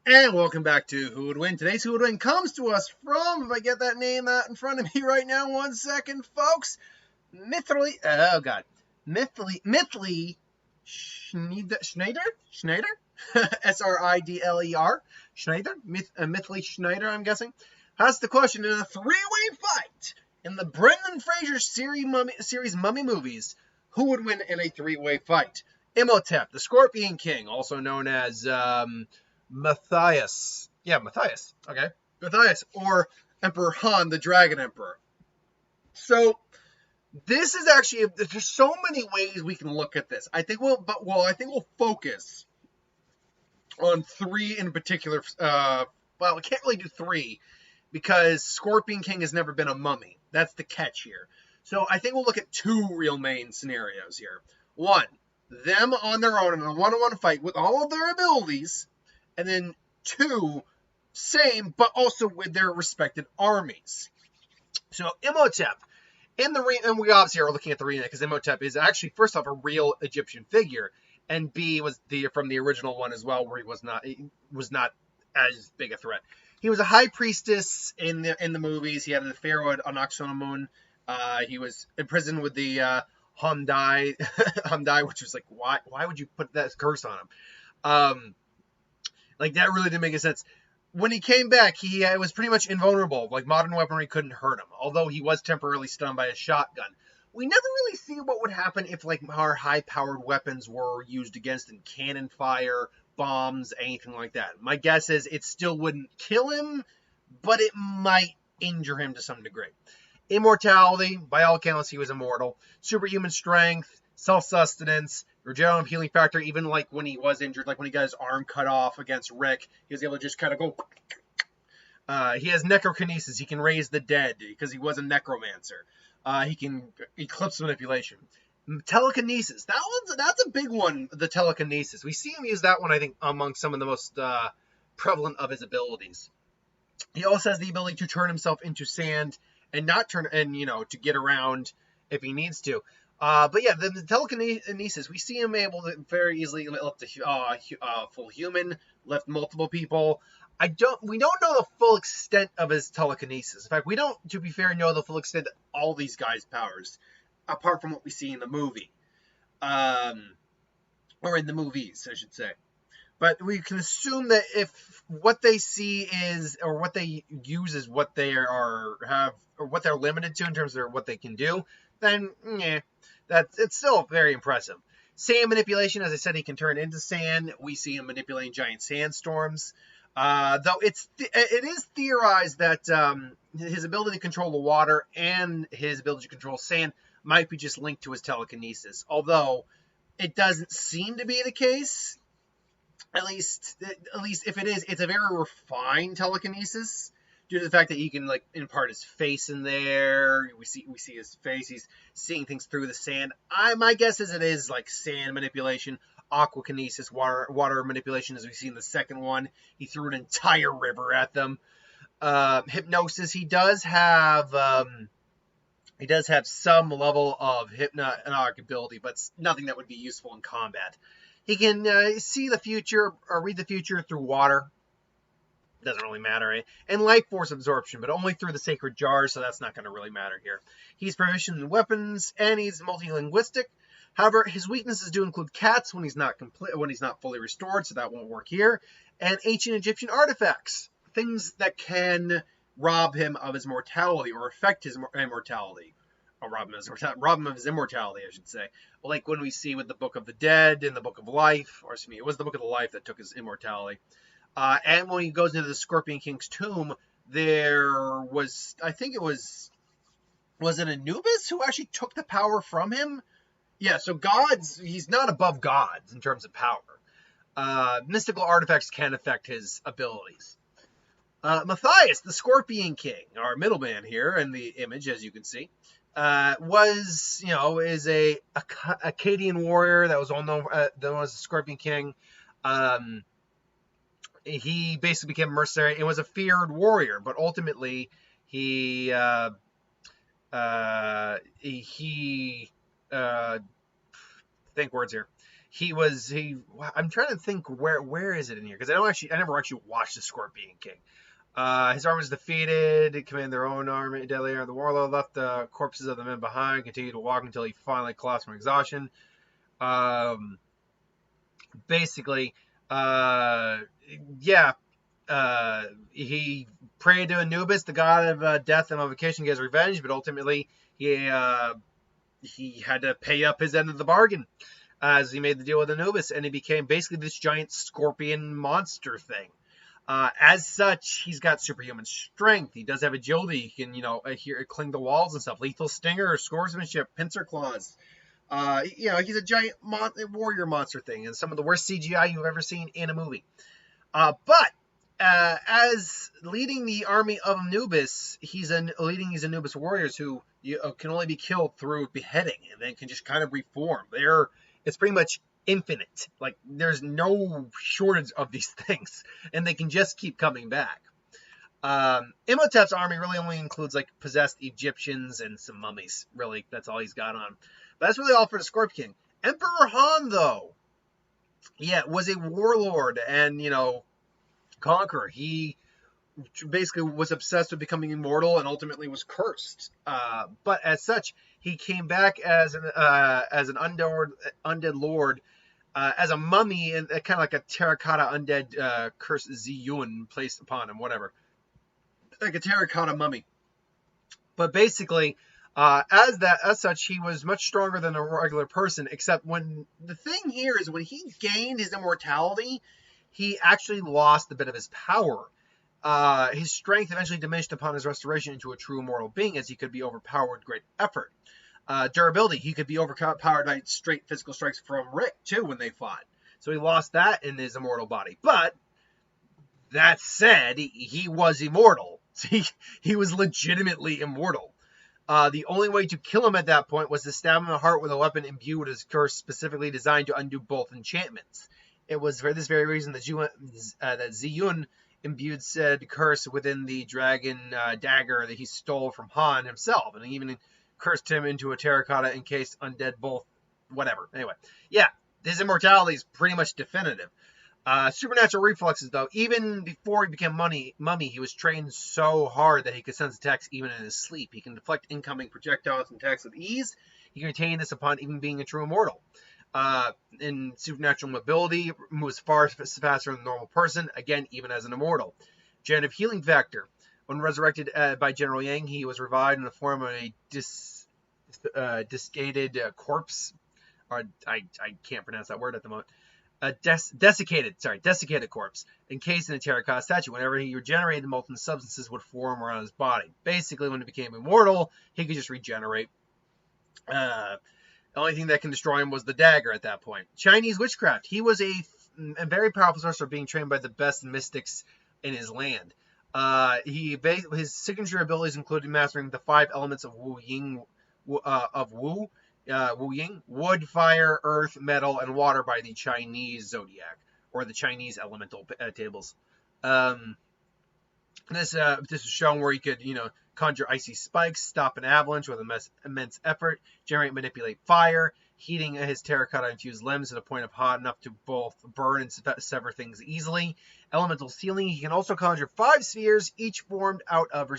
And welcome back to Who Would Win. Today's Who Would Win comes to us from, if I get that name out in front of me right now, 1 second, folks, Mithley Schneider? S-R-I-D-L-E-R, Schneider, Mithley Schneider, I'm guessing, has the question in a three-way fight in the Brendan Fraser series Mummy movies. Who would win in a three-way fight? Imhotep, the Scorpion King, also known as, Matthias. Yeah, Matthias. Okay. Matthias. Or Emperor Han, the Dragon Emperor. So, this is actually, there's so many ways we can look at this. I think we'll focus on three in particular. We can't really do three because Scorpion King has never been a mummy. That's the catch here. So, I think we'll look at two real main scenarios here. One, them on their own in a one-on-one fight with all of their abilities. And then two, same, but also with their respected armies. So Imhotep, and we obviously are looking at the remake because Imhotep is actually, first off, a real Egyptian figure, and B, was from the original one as well, where he was not as big a threat. He was a high priestess in the movies. He had an affair with Anaxonamun. He was imprisoned with the Hamdai, which was like, why would you put that curse on him? Like, that really didn't make any sense. When he came back, he was pretty much invulnerable. Like, modern weaponry couldn't hurt him, although he was temporarily stunned by a shotgun. We never really see what would happen if, like, our high-powered weapons were used against him. Cannon fire, bombs, anything like that. My guess is it still wouldn't kill him, but it might injure him to some degree. Immortality, by all accounts, he was immortal. Superhuman strength, self-sustenance, regenerative healing factor, even like when he was injured, like when he got his arm cut off against Rick, he was able to just kind of go. He has necrokinesis. He can raise the dead because he was a necromancer. He can eclipse manipulation. Telekinesis. That's a big one, the telekinesis. We see him use that one, I think, among some of the most prevalent of his abilities. He also has the ability to turn himself into sand and to get around if he needs to. But yeah, the telekinesis, we see him able to very easily lift a full human, lift multiple people. We don't know the full extent of his telekinesis. In fact, we don't, to be fair, know the full extent of all these guys' powers, apart from what we see in the movie. Or in the movies, I should say. But we can assume that if what they see is, or what they use is what they or what they're limited to in terms of what they can do, then it's still very impressive. Sand manipulation, as I said, he can turn into sand. We see him manipulating giant sandstorms. Though it is theorized that his ability to control the water and his ability to control sand might be just linked to his telekinesis. Although it doesn't seem to be the case. At least if it is, it's a very refined telekinesis due to the fact that he can, like, impart his face in there. We see his face. He's seeing things through the sand. My guess is it is like sand manipulation, aquakinesis, water manipulation, as we see in the second one. He threw an entire river at them. Hypnosis. He does have some level of hypnotic ability, but nothing that would be useful in combat. He can see the future or read the future through water. Doesn't really matter. Eh? And life force absorption, but only through the sacred jars, so that's not going to really matter here. He's proficient in weapons, and he's multilinguistic. However, his weaknesses do include cats when he's not fully restored, so that won't work here. And ancient Egyptian artifacts, things that can rob him of his mortality or affect his immortality. Or rob him of his immortality, I should say. Like when we see with the Book of the Dead and the Book of Life, or excuse me, it was the Book of the Life that took his immortality. And when he goes into the Scorpion King's tomb, there was, I think it was it Anubis who actually took the power from him? Yeah, so he's not above gods in terms of power. Mystical artifacts can affect his abilities. Matthias, the Scorpion King, our middleman here in the image, as you can see, is a Akkadian warrior that was known as the Scorpion King. He basically became a mercenary and was a feared warrior, but ultimately he think words here. I'm trying to think where is it in here, because I never actually watched the Scorpion King. His army was defeated. He commanded their own army. Deadly air. The warlord left the corpses of the men behind. Continued to walk until he finally collapsed from exhaustion. Um, Basically, uh, yeah. He prayed to Anubis, the god of death and mummification, to get his revenge, but ultimately he had to pay up his end of the bargain as he made the deal with Anubis, and he became basically this giant scorpion monster thing. As such, he's got superhuman strength. He does have agility. He can, cling to walls and stuff. Lethal stinger, swordsmanship, pincer claws. He's a giant warrior monster thing, and some of the worst CGI you've ever seen in a movie. But as leading the army of Anubis, he's leading these Anubis warriors who can only be killed through beheading, and then can just kind of reform. It's pretty much infinite. Like, there's no shortage of these things, and they can just keep coming back. Imhotep's army really only includes like possessed Egyptians and some mummies. Really, that's all he's got on. But that's really all for the Scorpion King. Emperor Han, though, was a warlord and conqueror. He basically was obsessed with becoming immortal and ultimately was cursed. But as such, he came back as an undead lord, as a mummy, and kind of like a terracotta undead curse Ziyun placed upon him, whatever. Like a terracotta mummy. But basically, as such, he was much stronger than a regular person, except when the thing here is when he gained his immortality, he actually lost a bit of his power. His strength eventually diminished upon his restoration into a true immortal being, as he could be overpowered with great effort. Durability, he could be overpowered by straight physical strikes from Rick, too, when they fought. So he lost that in his immortal body. But, that said, he was immortal. He was legitimately immortal. The only way to kill him at that point was to stab him in the heart with a weapon imbued with his curse, specifically designed to undo both enchantments. It was for this very reason that Ziyun imbued said curse within the dragon dagger that he stole from Han himself, and he even cursed him into a terracotta encased undead both, whatever. Anyway, his immortality is pretty much definitive. Supernatural reflexes, though. Even before he became mummy, he was trained so hard that he could sense attacks even in his sleep. He can deflect incoming projectiles and attacks with ease. He can retain this upon even being a true immortal. In supernatural mobility, moves far faster than a normal person, again, even as an immortal. Generative healing factor. When resurrected by General Yang, he was revived in the form of a desiccated corpse. Or I can't pronounce that word at the moment. A desiccated corpse, encased in a terracotta statue. Whenever he regenerated, molten substances would form around his body. Basically, when he became immortal, he could just regenerate. The only thing that can destroy him was the dagger at that point. Chinese witchcraft. He was a very powerful sorcerer being trained by the best mystics in his land. His signature abilities included mastering the 5 elements of Wu Ying, Wu Ying, wood, fire, earth, metal, and water by the Chinese zodiac, or the Chinese elemental tables. This is shown where he could, conjure icy spikes, stop an avalanche with immense effort, generate and manipulate fire, heating his terracotta-infused limbs to the point of hot enough to both burn and sever things easily. Elemental sealing, he can also conjure 5 spheres, each formed out of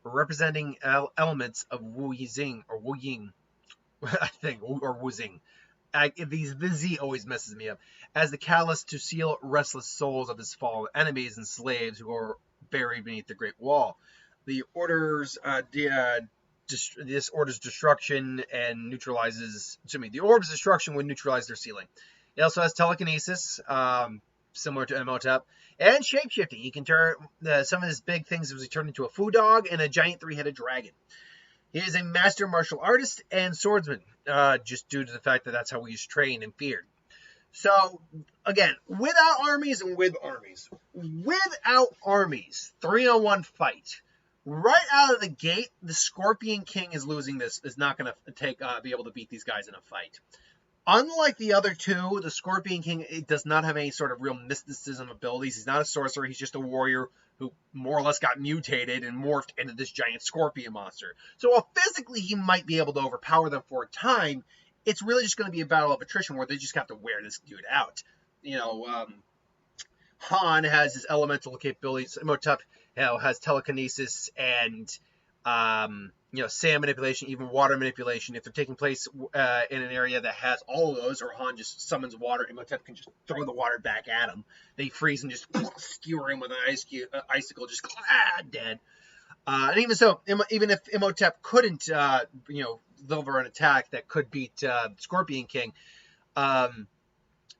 representing elements of Wu Ying, or Wu Ying, I think, or Wu Xing. The Z always messes me up. As the catalyst to seal restless souls of his fallen enemies and slaves who are buried beneath the Great Wall. The order's this order's destruction and neutralizes. The orb's destruction would neutralize their sealing. It also has telekinesis, similar to Imhotep, and shapeshifting. He can turn some of his big things was he turned into a foo dog and a giant 3-headed dragon. He is a master martial artist and swordsman, just due to the fact that that's how he's trained and feared. So, again, without armies and with armies. Without armies, 3-on-1 fight. Right out of the gate, the Scorpion King is losing this, is not going to be able to beat these guys in a fight. Unlike the other two, the Scorpion King does not have any sort of real mysticism abilities. He's not a sorcerer. He's just a warrior who more or less got mutated and morphed into this giant scorpion monster. So while physically he might be able to overpower them for a time, it's really just going to be a battle of attrition where they just have to wear this dude out. Han has his elemental capabilities. Imhotep, has telekinesis and sand manipulation, even water manipulation. If they're taking place in an area that has all of those, or Han just summons water, Imhotep can just throw the water back at him. They freeze and just skewer him with an icicle, just dead. And even so, even if Imhotep couldn't, deliver an attack that could beat Scorpion King,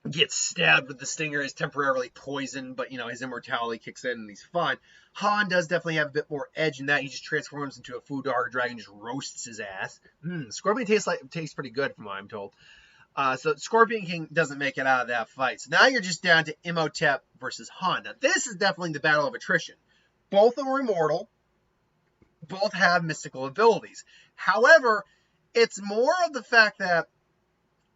gets stabbed with the stinger, is temporarily poisoned, but his immortality kicks in and he's fine. Han does definitely have a bit more edge in that. He just transforms into a food dog dragon, just roasts his ass. Scorpion tastes pretty good from what I'm told. So Scorpion King doesn't make it out of that fight. So now you're just down to Imhotep versus Han. Now this is definitely the battle of attrition. Both are immortal. Both have mystical abilities. However, it's more of the fact that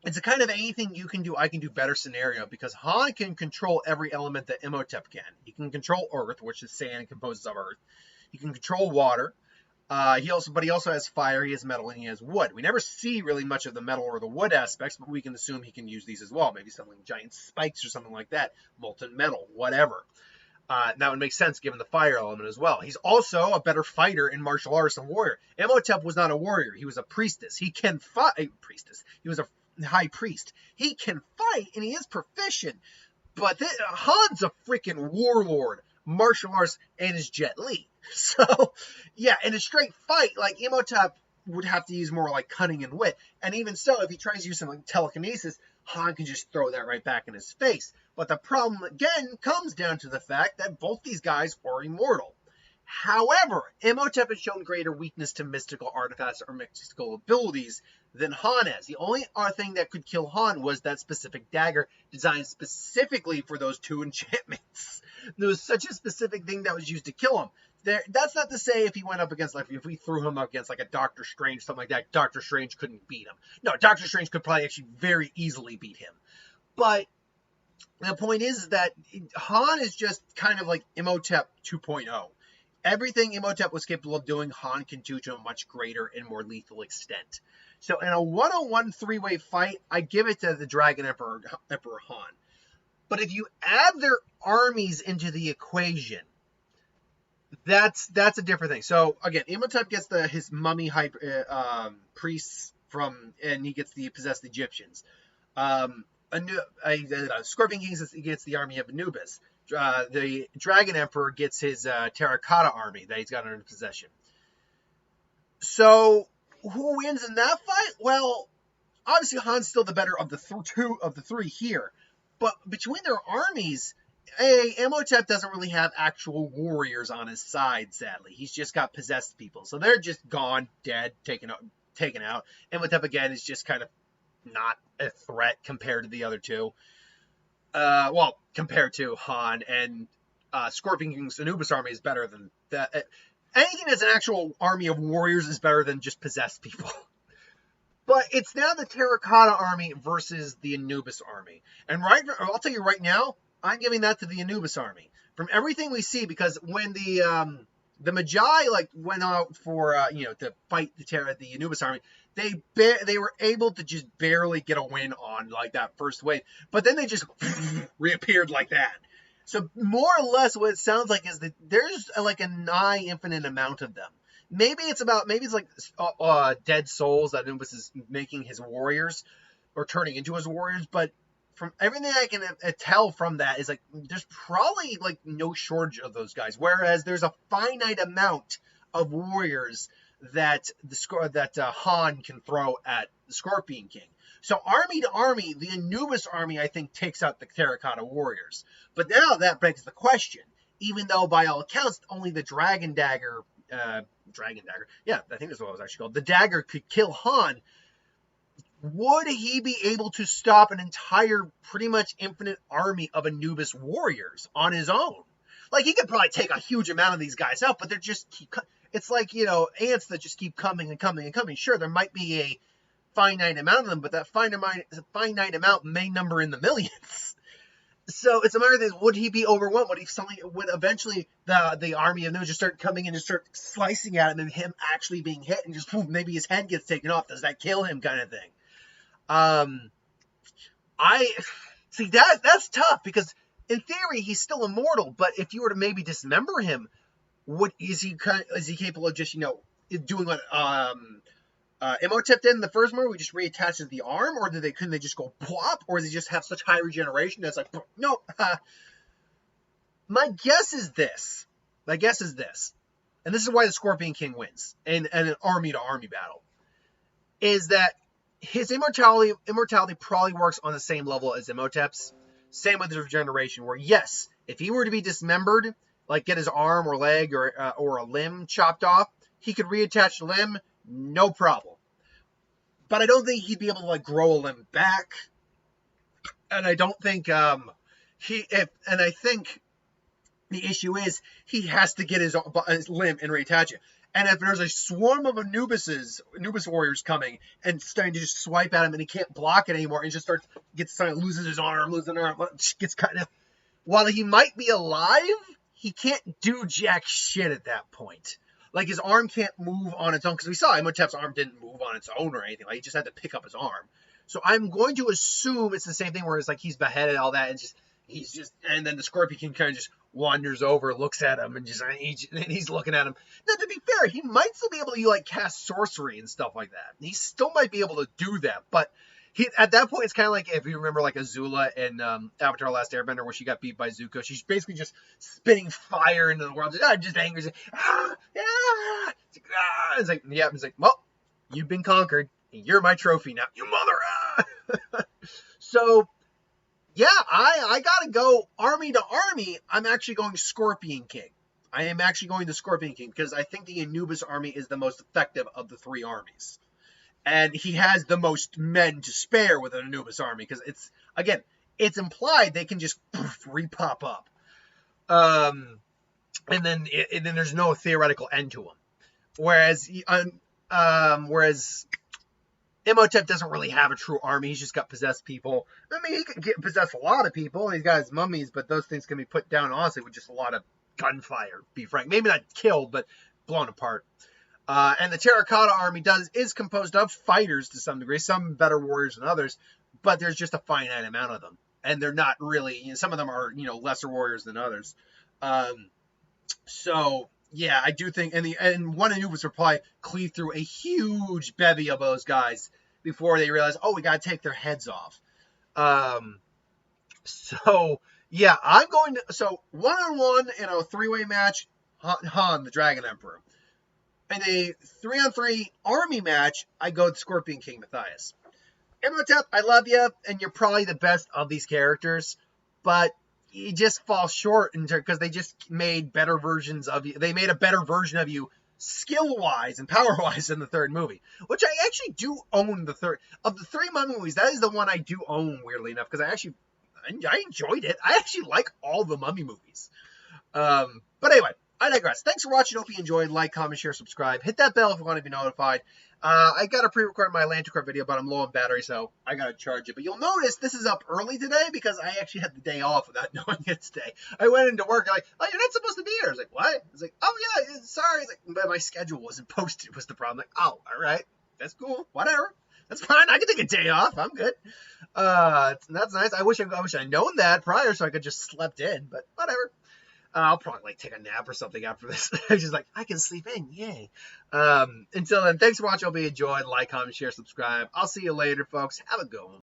it's a kind of anything you can do, I can do better scenario, because Han can control every element that Imhotep can. He can control Earth, which is sand composes of Earth. He can control water. He also has fire, he has metal, and he has wood. We never see really much of the metal or the wood aspects, but we can assume he can use these as well. Maybe something giant spikes or something like that. Molten metal, whatever. That would make sense given the fire element as well. He's also a better fighter in martial arts and warrior. Imhotep was not a warrior. He was a priestess. He can fight. He was a high priest. He can fight, and he is proficient. But Han's a freaking warlord, martial arts, and is Jet Li. So, yeah, in a straight fight, like Imhotep would have to use more like cunning and wit. And even so, if he tries to use something like telekinesis, Han can just throw that right back in his face. But the problem, again, comes down to the fact that both these guys are immortal. However, Imhotep has shown greater weakness to mystical artifacts or mystical abilities than Han has. The only thing that could kill Han was that specific dagger designed specifically for those two enchantments. There was such a specific thing that was used to kill him. That's not to say if he went up against, like, if we threw him up against, like, a Doctor Strange, something like that, Doctor Strange couldn't beat him. No, Doctor Strange could probably actually very easily beat him. But the point is that Han is just kind of like Imhotep 2.0. Everything Imhotep was capable of doing, Han can do to a much greater and more lethal extent. So in a one-on-one three-way fight, I give it to the Dragon Emperor Han. But if you add their armies into the equation, that's a different thing. So again, Imhotep gets his mummy priests and he gets the possessed Egyptians. Scorpion King gets the army of Anubis. The Dragon Emperor gets his terracotta army that he's got under possession. So who wins in that fight? Well, obviously Han's still the better of the two of the three here. But between their armies, Imhotep doesn't really have actual warriors on his side, sadly. He's just got possessed people. So they're just gone, dead, taken out. Imhotep, again, is just kind of not a threat compared to the other two. Compared to Han, and Scorpion King's Anubis army is better than that. Anything that's an actual army of warriors is better than just possessed people. But it's now the Terracotta army versus the Anubis army. And I'll tell you right now, I'm giving that to the Anubis army. From everything we see, because when the Magi went out for to fight the Anubis army, they were able to just barely get a win on that first wave, but then they just reappeared like that. So more or less, what it sounds like is that there's a nigh infinite amount of them. Maybe it's like dead souls that Anubis is making his warriors or turning into his warriors, but from everything I can tell from that is there's probably no shortage of those guys. Whereas there's a finite amount of warriors that Han can throw at the Scorpion King. So army to army, the Anubis army I think takes out the Terracotta warriors. But now that begs the question. Even though by all accounts only the Dragon Dagger, yeah, I think that's what it was actually called. The dagger could kill Han. Would he be able to stop an entire, pretty much infinite army of Anubis warriors on his own? He could probably take a huge amount of these guys out, but they're just it's ants that just keep coming and coming and coming. Sure, there might be a finite amount of them, but that finite amount may number in the millions. So it's a matter of, would he be overwhelmed? Would eventually the army of Anubis just start coming in and start slicing at him, and him actually being hit, and just maybe his head gets taken off? Does that kill him, kind of thing? Um, I see that's tough because in theory he's still immortal, but if you were to maybe dismember him, what is he capable of just doing what Imhotep did in the first movie? We just reattaches the arm, or couldn't they just go plop, or does he just have such high regeneration that's like no? My guess is this. And this is why the Scorpion King wins in an army to army battle, is that his immortality probably works on the same level as Imhotep's. Same with his regeneration, where yes, if he were to be dismembered, like get his arm or leg or a limb chopped off, he could reattach the limb, no problem. But I don't think he'd be able to like grow a limb back, and I don't think and I think the issue is he has to get his limb and reattach it. And if there's a swarm of Anubis warriors coming and starting to just swipe at him and he can't block it anymore and just loses his arm, gets cut. While he might be alive, he can't do jack shit at that point. Like his arm can't move on its own, because we saw Imhotep's arm didn't move on its own or anything. Like he just had to pick up his arm. So I'm going to assume it's the same thing where it's like he's beheaded, all that, and and then the Scorpion King kind of just wanders over, looks at him, and he's looking at him. Now, to be fair, he might still be able to like cast sorcery and stuff like that. He still might be able to do that, but at that point, it's kind of like if you remember like Azula in Avatar: Last Airbender, where she got beat by Zuko. She's basically just spitting fire into the world, just angry. It's like, yeah, it's like, well, you've been conquered. And you're my trophy now, you mother. So. Yeah, I gotta go army to army. I'm actually going Scorpion King. I am actually going to Scorpion King because I think the Anubis army is the most effective of the three armies. And he has the most men to spare with an Anubis army because it's implied they can just re-pop up. And then there's no theoretical end to them. Whereas Imhotep doesn't really have a true army. He's just got possessed people. I mean, he can possess a lot of people. He's got his mummies, but those things can be put down, honestly, with just a lot of gunfire, to be frank. Maybe not killed, but blown apart. And the Terracotta army is composed of fighters to some degree, some better warriors than others, but there's just a finite amount of them. And they're not really, some of them are, lesser warriors than others. So, yeah, I do think, and one Anubis will probably cleave through a huge bevy of those guys before they realize, oh, we got to take their heads off. So, yeah, I'm going to, so one-on-one in a three-way match, Han, the Dragon Emperor. In a 3-on-3 army match, I go with Scorpion King Matthias. Imhotep, I love you, and you're probably the best of these characters, but you just fall short because they just made better versions of you. They made a better version of you skill-wise and power-wise in the third movie, which I actually do own the third. Of the three Mummy movies, that is the one I do own, weirdly enough, because I enjoyed it. I actually like all the Mummy movies. But anyway, I digress. Thanks for watching. Hope you enjoyed. Like, comment, share, subscribe. Hit that bell if you want to be notified. I got to pre-record my Atlantic video, but I'm low on battery, so I got to charge it. But you'll notice this is up early today because I actually had the day off without knowing it's today. I went into work, like, oh, you're not supposed to be here. I was like, what? I was like, oh, yeah, sorry. It's like, but my schedule wasn't posted was the problem. Like, oh, all right. That's cool. Whatever. That's fine. I can take a day off. I'm good. That's nice. I wish I'd known that prior so I could just slept in, but whatever. I'll probably take a nap or something after this. I'm just like, I can sleep in. Yay. Until then, thanks for watching. Hope you enjoyed. Like, comment, share, subscribe. I'll see you later, folks. Have a good one.